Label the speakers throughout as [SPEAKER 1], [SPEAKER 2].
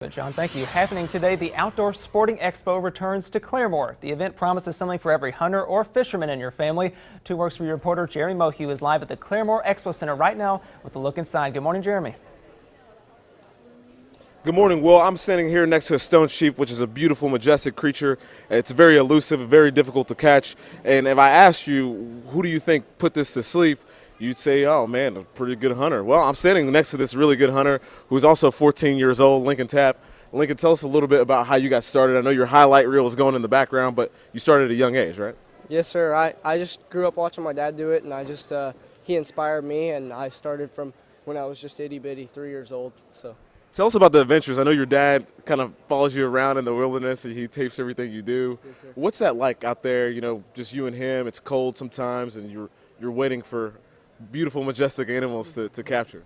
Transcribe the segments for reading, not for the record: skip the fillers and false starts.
[SPEAKER 1] But John, thank you. Happening today, the Outdoor Sporting Expo returns to Claremore. The event promises something for every hunter or fisherman in your family. 2 Works for your reporter Jeremy Mohue is live at the Claremore Expo Center right now with a look inside. Good morning, Jeremy.
[SPEAKER 2] Good morning, Will. I'm standing here next to a stone sheep, which is a beautiful, majestic creature. It's very elusive, very difficult to catch. And if I asked you, who do you think put this to sleep, you'd say, oh, man, a pretty good hunter. Well, I'm standing next to this really good hunter who's also 14 years old, Lincoln Tapp. Lincoln, tell us a little bit about how you got started. I know your highlight reel is going in the background, but you started at a young age, right?
[SPEAKER 3] Yes, sir. I just grew up watching my dad do it, and he inspired me, and I started from when I was just itty-bitty, 3 years old. So.
[SPEAKER 2] Tell us about the adventures. I know your dad kind of follows you around in the wilderness and he tapes everything you do.
[SPEAKER 3] Yes, sir.
[SPEAKER 2] What's that like out there, just you and him? It's cold sometimes and you're waiting for beautiful, majestic animals to capture.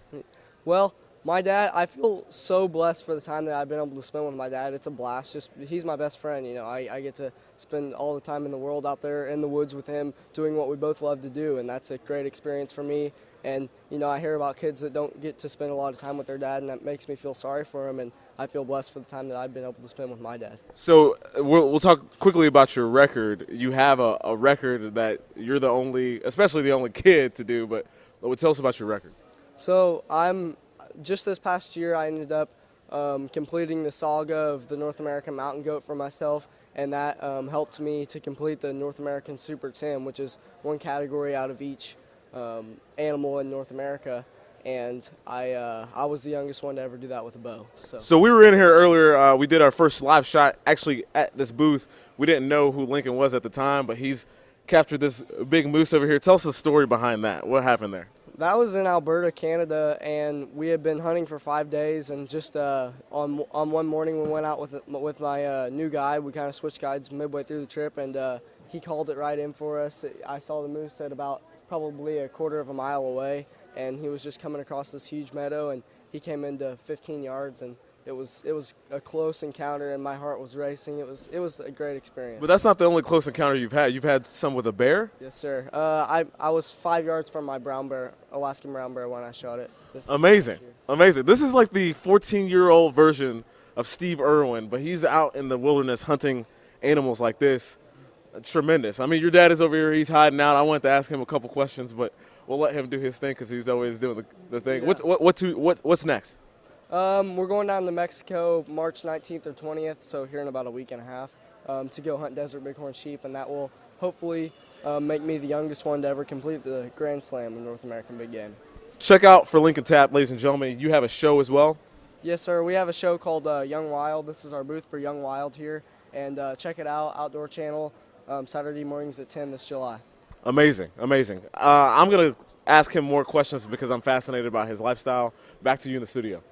[SPEAKER 3] Well, my dad, I feel so blessed for the time that I've been able to spend with my dad. It's a blast. He's my best friend. I get to spend all the time in the world out there in the woods with him doing what we both love to do, and that's a great experience for me. And, I hear about kids that don't get to spend a lot of time with their dad, and that makes me feel sorry for them, and I feel blessed for the time that I've been able to spend with my dad.
[SPEAKER 2] So we'll talk quickly about your record. You have a record that you're especially the only kid to do, but tell us about your record.
[SPEAKER 3] So just this past year, I ended up completing the saga of the North American mountain goat for myself, and that helped me to complete the North American Super 10, which is one category out of each animal in North America, and I was the youngest one to ever do that with a bow.
[SPEAKER 2] So we were in here earlier. We did our first live shot actually at this booth. We didn't know who Lincoln was at the time, but he's captured this big moose over here. Tell us the story behind that. What happened there?
[SPEAKER 3] That was in Alberta, Canada, and we had been hunting for 5 days, and just on one morning we went out with my new guide. We kind of switched guides midway through the trip, and he called it right in for us. I saw the moose at about probably a quarter of a mile away, and he was just coming across this huge meadow, and he came into 15 yards, and it was a close encounter, and my heart was racing. It was a great experience.
[SPEAKER 2] But that's not the only close encounter you've had. You've had some with a bear?
[SPEAKER 3] Yes, sir. I was 5 yards from my brown bear, Alaskan brown bear, when I shot it.
[SPEAKER 2] Amazing. Amazing. This is like the 14-year-old version of Steve Irwin, but he's out in the wilderness hunting animals like this. Tremendous. I mean, your dad is over here. He's hiding out. I wanted to ask him a couple questions, but we'll let him do his thing because he's always doing the thing.
[SPEAKER 3] Yeah.
[SPEAKER 2] What's next?
[SPEAKER 3] We're going down to Mexico March 19th or 20th, so here in about a week and a half, to go hunt desert bighorn sheep, and that will hopefully make me the youngest one to ever complete the Grand Slam of North American Big Game.
[SPEAKER 2] Check out for Lincoln Tapp, ladies and gentlemen. You have a show as well?
[SPEAKER 3] Yes, sir. We have a show called Young Wild. This is our booth for Young Wild here, and check it out, Outdoor Channel, Saturday mornings at 10 this July.
[SPEAKER 2] Amazing, amazing. I'm going to ask him more questions because I'm fascinated by his lifestyle. Back to you in the studio.